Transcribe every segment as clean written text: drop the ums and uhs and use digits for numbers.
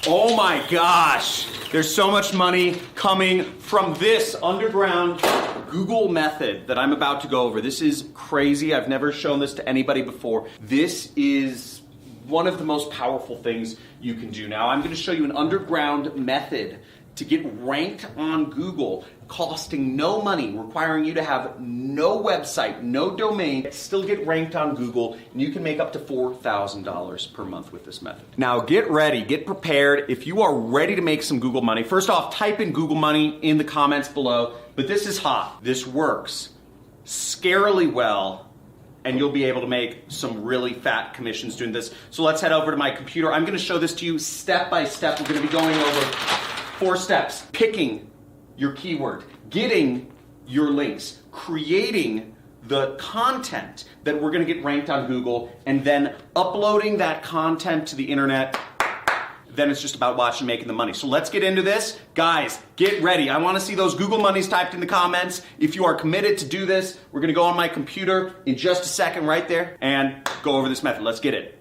Oh my gosh, there's so much money coming from this underground Google method that I'm about to go over. This is crazy. I've never shown this to anybody before. This is one of the most powerful things you can do. Now, I'm going to show you an underground method to get ranked on Google, costing no money, requiring you to have no website, no domain, still get ranked on Google, and you can make up to $4,000 per month with this method. Now get ready, get prepared. If you are ready to make some Google money, first off, type in Google money in the comments below, but this is hot. This works scarily well, and you'll be able to make some really fat commissions doing this. So let's head over to my computer. I'm gonna show this to you step by step. We're gonna be going over 4 steps: picking your keyword, getting your links, creating the content that we're going to get ranked on Google, and then uploading that content to the internet. Then it's just about watching, making the money. So let's get into this. Guys, get ready. I want to see those Google monies typed in the comments. If you are committed to do this, we're going to go on my computer in just a second right there and go over this method. Let's get it.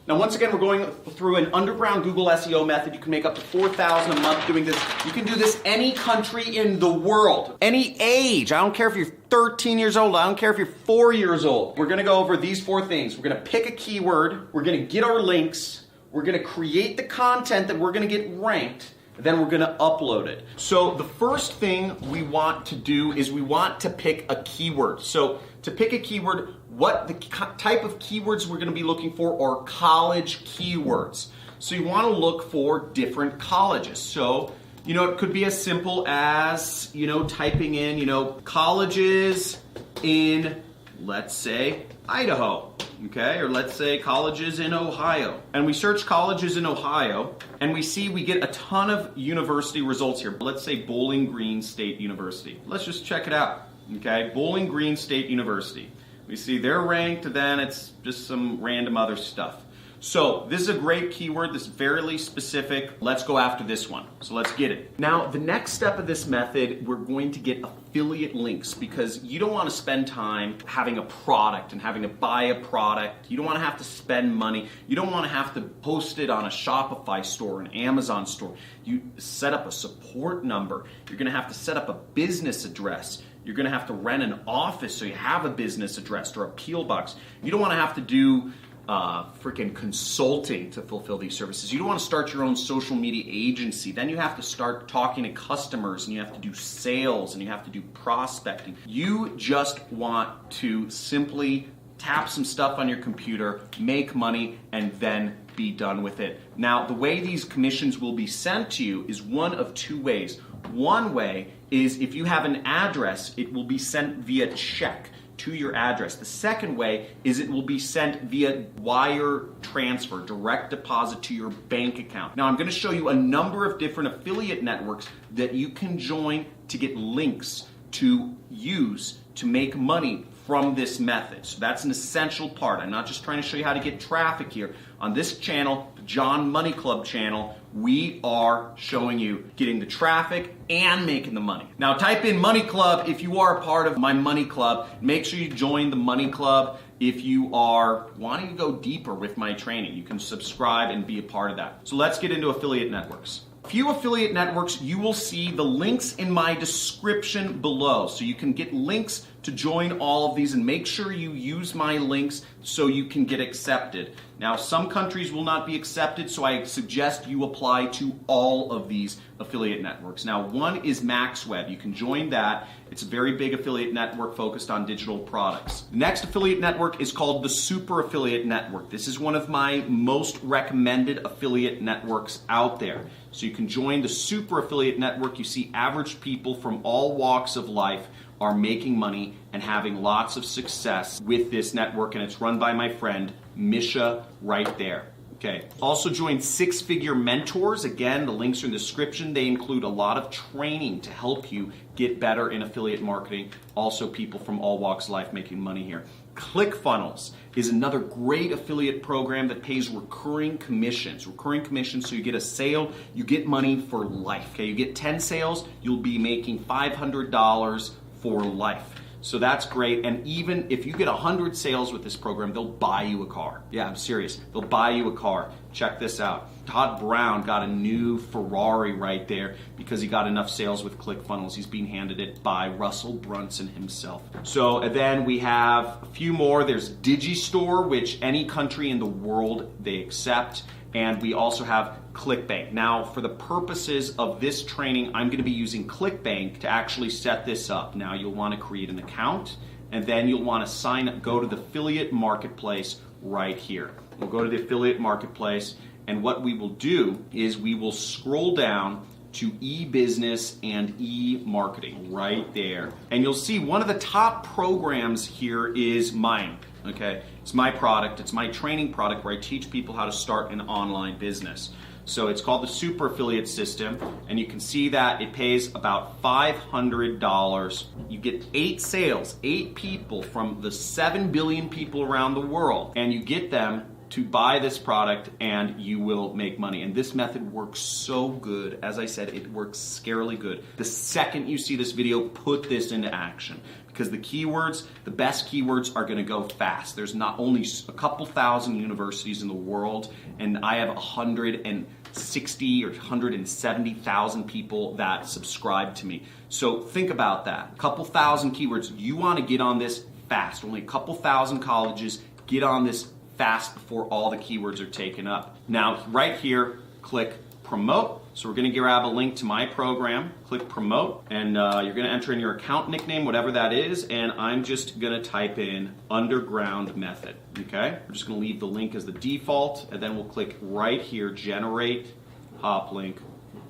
Now, once again, we're going through an underground Google SEO method. You can make up to $4,000 a month doing this. You can do this any country in the world, any age. I don't care if you're 13 years old. I don't care if you're 4 years old. We're going to go over these 4 things. We're going to pick a keyword. We're going to get our links. We're going to create the content that we're going to get ranked. Then we're going to upload it. So the first thing we want to do is we want to pick a keyword. So to pick a keyword, what the type of keywords we're going to be looking for are college keywords. So you want to look for different colleges. So, it could be as simple as, typing in, colleges in, let's say, Idaho. Okay, or let's say colleges in Ohio. And we search colleges in Ohio, and we get a ton of university results here. Let's say Bowling Green State University. Let's just check it out. Okay, Bowling Green State University. We see they're ranked, then it's just some random other stuff. So this is a great keyword. This is fairly specific. Let's go after this one. So let's get it. Now, the next step of this method, we're going to get affiliate links, because you don't want to spend time having a product and having to buy a product. You don't want to have to spend money. You don't want to have to post it on a Shopify store, an Amazon store. You set up a support number. You're going to have to set up a business address. You're going to have to rent an office so you have a business address or a P.O. box. You don't want to have to do freaking consulting to fulfill these services. You don't want to start your own social media agency. Then you have to start talking to customers, and you have to do sales, and you have to do prospecting. You just want to simply tap some stuff on your computer, make money, and then be done with it. Now, the way these commissions will be sent to you is one of 2 ways. One way is if you have an address, it will be sent via check to your address. The second way is it will be sent via wire transfer, direct deposit to your bank account. Now, I'm going to show you a number of different affiliate networks that you can join to get links to use to make money from this method. So that's an essential part. I'm not just trying to show you how to get traffic here. On this channel, the John Money Club channel, we are showing you getting the traffic and making the money. Now type in Money Club if you are a part of my Money Club. Make sure you join the Money Club if you are wanting to go deeper with my training. You can subscribe and be a part of that. So let's get into affiliate networks. A few affiliate networks, you will see the links in my description below. So you can get links to join all of these, and make sure you use my links so you can get accepted. Now, some countries will not be accepted, so I suggest you apply to all of these affiliate networks. Now, one is MaxWeb. You can join that. It's a very big affiliate network focused on digital products. The next affiliate network is called the Super Affiliate Network. This is one of my most recommended affiliate networks out there. So you can join the Super Affiliate Network. You see average people from all walks of life are making money and having lots of success with this network, and it's run by my friend Misha right there. Okay. Also join Six Figure Mentors. Again, the links are in the description. They include a lot of training to help you get better in affiliate marketing. Also, people from all walks of life making money here. ClickFunnels is another great affiliate program that pays recurring commissions. Recurring commissions, so you get a sale, you get money for life. Okay, you get 10 sales, you'll be making $500 for life. So that's great. And even if you get 100 sales with this program, they'll buy you a car. Yeah, I'm serious. They'll buy you a car. Check this out. Todd Brown got a new Ferrari right there because he got enough sales with ClickFunnels. He's being handed it by Russell Brunson himself. So and then we have a few more. There's Digistore, which any country in the world they accept. And we also have ClickBank. Now, for the purposes of this training, I'm going to be using ClickBank to actually set this up. Now, you'll want to create an account, and then you'll want to sign up, go to the affiliate marketplace right here. We'll go to the affiliate marketplace, and what we will do is we will scroll down to e-business and e-marketing right there. And you'll see one of the top programs here is mine. Okay, it's my product, it's my training product where I teach people how to start an online business. So it's called the Super Affiliate System, and you can see that it pays about $500. You get 8 sales, 8 people from the 7 billion people around the world, and you get them to buy this product and you will make money. And this method works so good. As I said, it works scarily good. The second you see this video, put this into action. Because the keywords, the best keywords are going to go fast. There's not only a couple thousand universities in the world, and I have 160 or 170,000 people that subscribe to me. So think about that. A couple thousand keywords. You want to get on this fast. Only a couple thousand colleges get on this fast before all the keywords are taken up. Now, right here, click promote. So we're going to grab a link to my program, click promote, and you're going to enter in your account nickname, whatever that is, and I'm just going to type in underground method, okay? We're just going to leave the link as the default, and then we'll click right here, generate hop link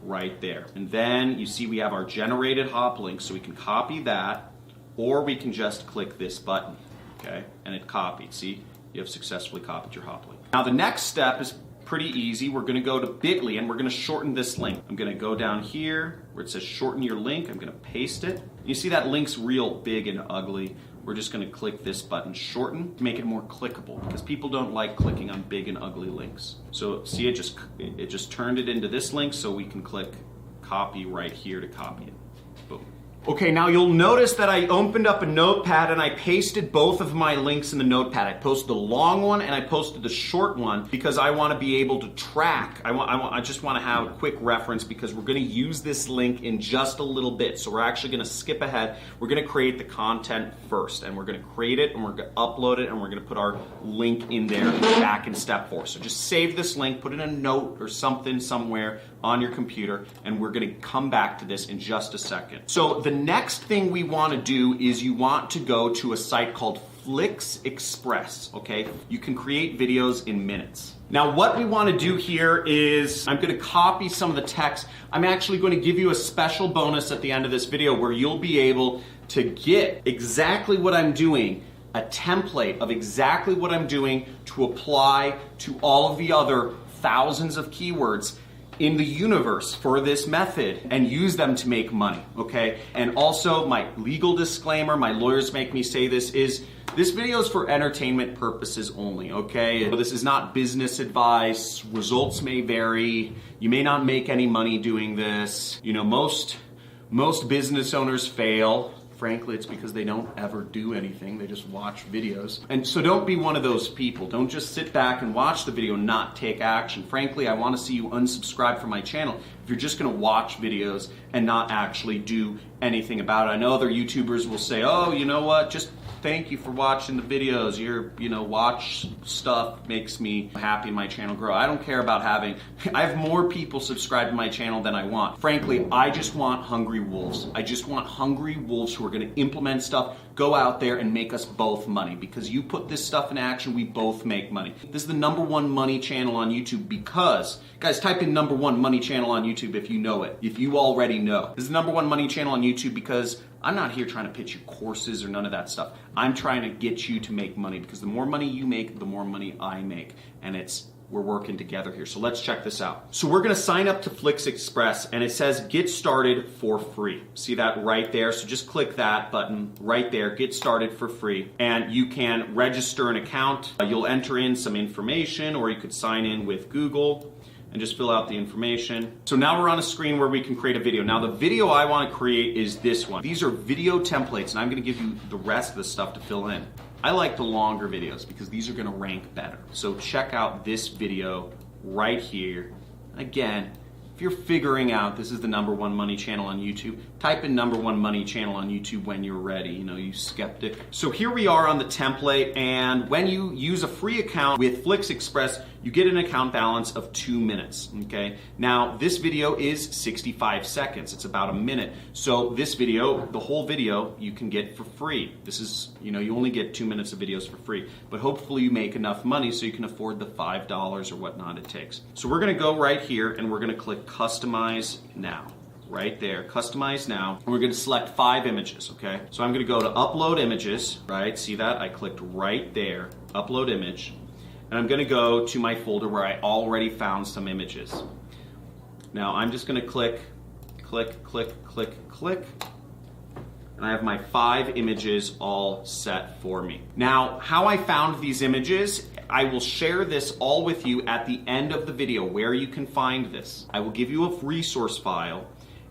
right there. And then you see we have our generated hop link, so we can copy that, or we can just click this button, okay? And it copied, see? You have successfully copied your hop link. Now the next step is pretty easy. We're going to go to Bitly and we're going to shorten this link. I'm going to go down here where it says shorten your link. I'm going to paste it. You see that link's real big and ugly. We're just going to click this button, shorten, to make it more clickable because people don't like clicking on big and ugly links. So see, it just turned it into this link, so we can click copy right here to copy it. Boom. Okay, now you'll notice that I opened up a notepad and I pasted both of my links in the notepad. I posted the long one and I posted the short one because I want to be able to track. I just want to have a quick reference because we're going to use this link in just a little bit. So we're actually going to skip ahead. We're going to create the content first, and we're going to create it and we're going to upload it and we're going to put our link in there back in step 4. So just save this link, put in a note or something somewhere on your computer, and we're going to come back to this in just a second. So the next thing we want to do is you want to go to a site called Flix Express, okay? You can create videos in minutes. Now what we want to do here is I'm going to copy some of the text. I'm actually going to give you a special bonus at the end of this video where you'll be able to get exactly what I'm doing, a template of exactly what I'm doing to apply to all of the other thousands of keywords in the universe for this method and use them to make money, okay? And also my legal disclaimer, my lawyers make me say this, is this video is for entertainment purposes only, okay? This is not business advice. Results may vary. You may not make any money doing this. You know, most business owners fail. Frankly, it's because they don't ever do anything. They just watch videos. And so don't be one of those people. Don't just sit back and watch the video and not take action. Frankly, I want to see you unsubscribe from my channel if you're just going to watch videos and not actually do anything about it. I know other YouTubers will say, oh, you know what, just thank you for watching the videos. Watch stuff makes me happy and my channel grow. I don't care about I have more people subscribe to my channel than I want. Frankly, I just want hungry wolves. I just want hungry wolves who are going to implement stuff, go out there and make us both money. Because you put this stuff in action, we both make money. This is the #1 money channel on YouTube because, guys, type in #1 money channel on YouTube if you know it, if you already know. This is the #1 money channel on YouTube because I'm not here trying to pitch you courses or none of that stuff. I'm trying to get you to make money because the more money you make, the more money I make. And we're working together here. So let's check this out. So we're going to sign up to Flix Express and it says get started for free. See that right there? So just click that button right there, get started for free. And you can register an account. You'll enter in some information or you could sign in with Google. and just fill out the information. So now we're on a screen where we can create a video. Now the video I want to create is this one. These are video templates, and I'm going to give you the rest of the stuff to fill in. I like the longer videos because these are going to rank better. So check out this video right here. Again, if you're figuring out this is the #1 money channel on YouTube, type in #1 money channel on YouTube when you're ready, you skeptic. So here we are on the template, and when you use a free account with FlixExpress, you get an account balance of 2 minutes, okay? Now, this video is 65 seconds. It's about a minute. So this video, the whole video, you can get for free. This is, you only get 2 minutes of videos for free, but hopefully you make enough money so you can afford the $5 or whatnot it takes. So we're gonna go right here, and we're gonna click Customize Now. Right there, Customize Now, and we're going to select 5 images, okay? So I'm going to go to Upload Images, right? See that? I clicked right there, Upload Image, and I'm going to go to my folder where I already found some images. Now I'm just going to click, click, click, click, click, and I have my 5 images all set for me. Now, how I found these images, I will share this all with you at the end of the video where you can find this. I will give you a resource file,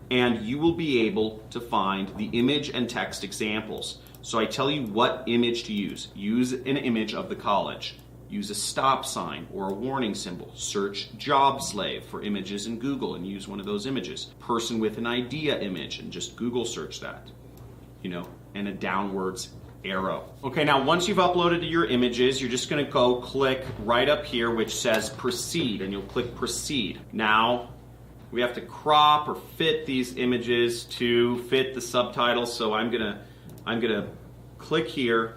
and you will be able to find the image and text examples. So I tell you what image to use. Use an image of the college. Use a stop sign or a warning symbol. Search job slave for images in Google and use one of those images. Person with an idea image, and just Google search that, and a downwards arrow. Okay, now once you've uploaded your images, you're just gonna go click right up here which says proceed, and you'll click proceed. Now, we have to crop or fit these images to fit the subtitles, so I'm gonna click here.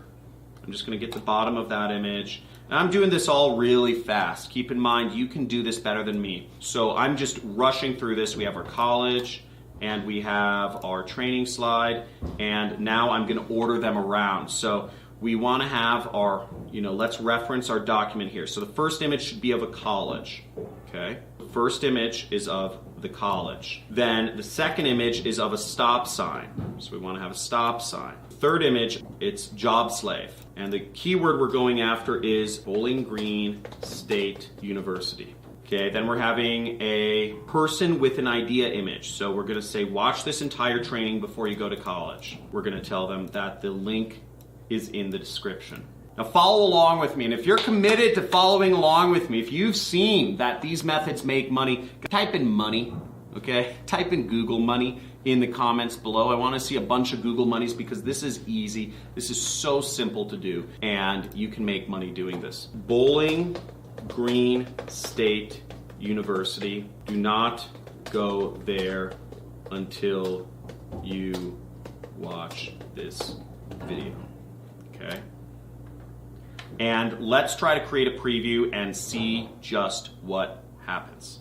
I'm just gonna get the bottom of that image. And I'm doing this all really fast. Keep in mind, you can do this better than me. So I'm just rushing through this. We have our college, and we have our training slide, and now I'm gonna order them around. So we wanna have our, let's reference our document here. So the first image should be of a college, okay? The first image is of the college. Then the second image is of a stop sign. So we wanna have a stop sign. Third image, it's job slave. And the keyword we're going after is Bowling Green State University. Okay, then we're having a person with an idea image. So we're gonna say, watch this entire training before you go to college. We're gonna tell them that the link is in the description. Now follow along with me, and if you're committed to following along with me, if you've seen that these methods make money, type in money, okay? Type in Google money in the comments below. I wanna see a bunch of Google monies because this is easy. This is so simple to do, and you can make money doing this. Bowling Green State University. Do not go there until you watch this video, okay? And let's try to create a preview and see just what happens.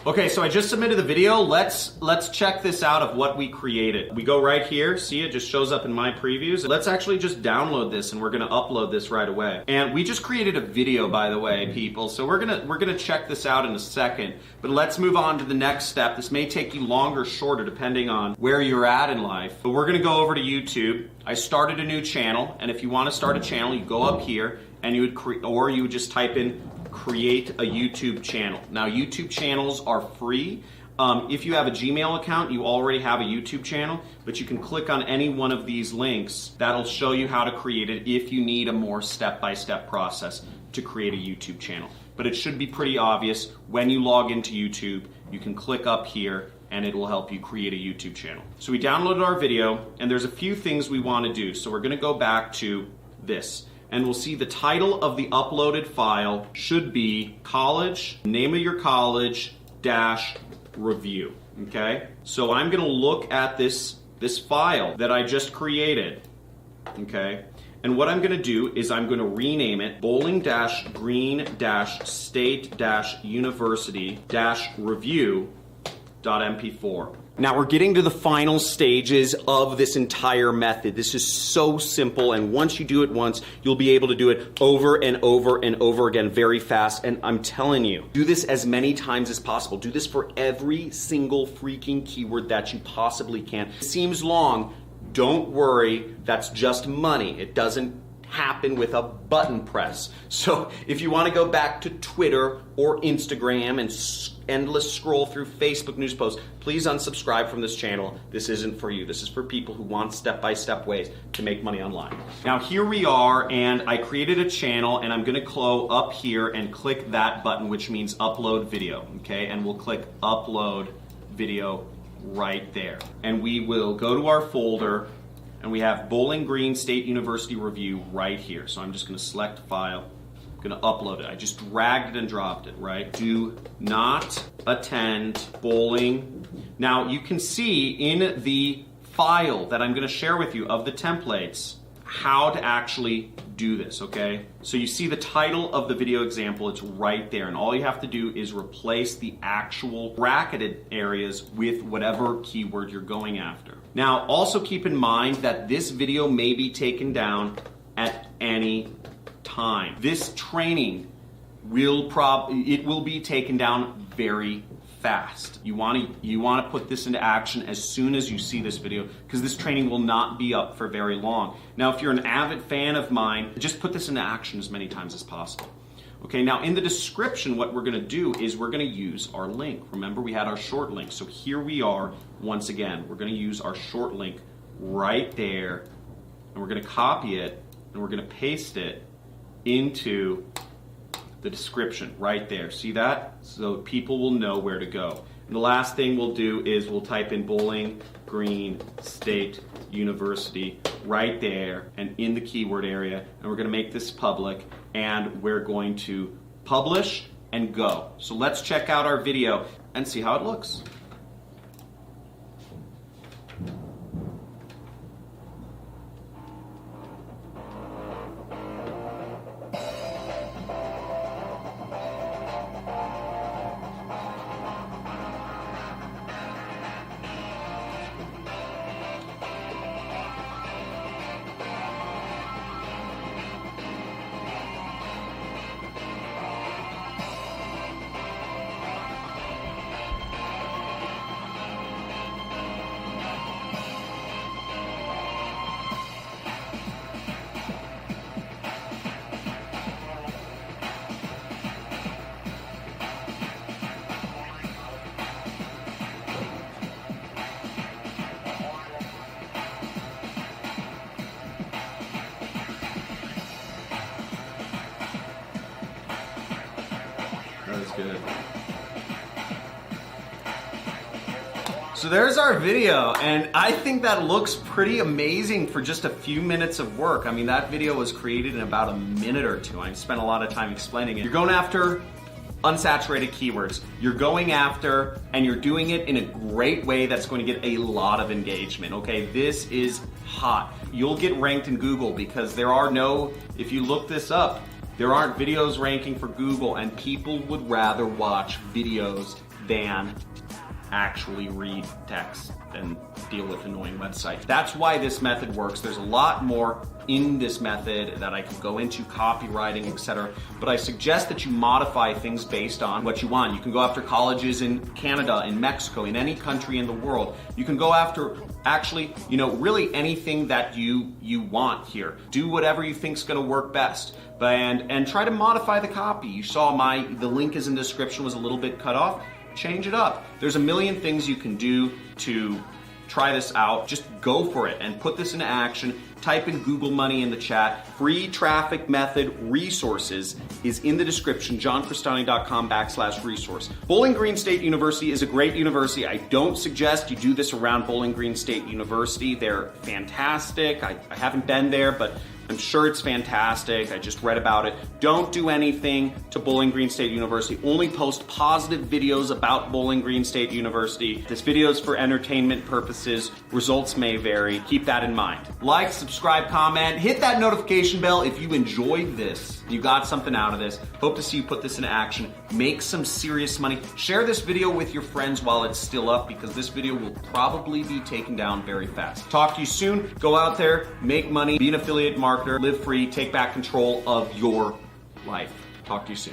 Okay, so I just submitted the video. Let's check this out of what we created. We go right here, see it just shows up in my previews. Let's actually just download this, and we're gonna upload this right away. And we just created a video, by the way, people. So we're gonna check this out in a second, but let's move on to the next step. This may take you longer or shorter depending on where you're at in life, but we're gonna go over to YouTube. I started a new channel, and if you wanna start a channel, you go up here and you would just type in create a YouTube channel. Now, YouTube channels are free. If you have a Gmail account, you already have a YouTube channel, but you can click on any one of these links. That'll show you how to create it if you need a more step-by-step process to create a YouTube channel. But it should be pretty obvious. When you log into YouTube, you can click up here and it will help you create a YouTube channel. So we downloaded our video, and there's a few things we want to do. So we're going to go back to this. And we'll see the title of the uploaded file should be college, name of your college, dash review, okay? So I'm gonna look at this file that I just created, okay? And what I'm gonna do is I'm gonna rename it bowling-green-state-university-review.mp4. Now we're getting to the final stages of this entire method. This is so simple, and once you do it once, you'll be able to do it over and over and over again very fast. And I'm telling you, do this as many times as possible. Do this for every single freaking keyword that you possibly can. It seems long. Don't worry, that's just money. It doesn't happen with a button press. So if you want to go back to Twitter or Instagram and endless scroll through Facebook news posts, please unsubscribe from this channel. This isn't for you. This is for people who want step-by-step ways to make money online. Now here we are, and I created a channel, and I'm going to go up here and click that button, which means upload video, okay? And we'll click upload video right there. And we will go to our folder, and we have Bowling Green State University Review right here. So I'm just going to select file. I'm going to upload it. I just dragged it and dropped it, right? Do not attend bowling. Now you can see in the file that I'm going to share with you of the templates how to actually do this, okay? So you see the title of the video example, it's right there, and all you have to do is replace the actual bracketed areas with whatever keyword you're going after. Now, also keep in mind that this video may be taken down at any time. This training will be taken down very fast. You want to put this into action as soon as you see this video, because this training will not be up for very long. Now, if you're an avid fan of mine, just put this into action as many times as possible. Okay, now in the description, what we're going to do is we're going to use our link. Remember, we had our short link. So here we are once again. We're going to use our short link right there, and we're going to copy it, and we're going to paste it into the description right there. See that? So people will know where to go. And the last thing we'll do is we'll type in Bowling Green State University right there and in the keyword area, and we're going to make this public, and we're going to publish and go. So let's check out our video and see how it looks. That's good. So there's our video, and I think that looks pretty amazing for just a few minutes of work. I mean, that video was created in about a minute or two. I spent a lot of time explaining it. You're going after unsaturated keywords. You're going after, and you're doing it in a great way that's going to get a lot of engagement, okay? This is hot. You'll get ranked in Google because there are no, if you look this up, there aren't videos ranking for Google, and people would rather watch videos than actually read text and deal with annoying websites. That's why this method works. There's a lot more in this method that I could go into, copywriting, etc. But I suggest that you modify things based on what you want. You can go after colleges in Canada, in Mexico, in any country in the world. You can go after actually, really anything that you want here. Do whatever you think's gonna work best. And try to modify the copy. You saw the link is in the description was a little bit cut off. Change it up. There's a million things you can do to try this out. Just go for it and put this into action. Type in Google money in the chat. Free traffic method resources is in the description, johncristani.com/resource. Bowling Green State University is a great university. I don't suggest you do this around Bowling Green State University. They're fantastic. I haven't been there, but I'm sure it's fantastic. I just read about it. Don't do anything to Bowling Green State University. Only post positive videos about Bowling Green State University. This video is for entertainment purposes. Results may vary. Keep that in mind. Like, subscribe, comment, hit that notification bell if you enjoyed this. You got something out of this. Hope to see you put this into action. Make some serious money. Share this video with your friends while it's still up, because this video will probably be taken down very fast. Talk to you soon. Go out there, make money, be an affiliate marketer, live free, take back control of your life. Talk to you soon.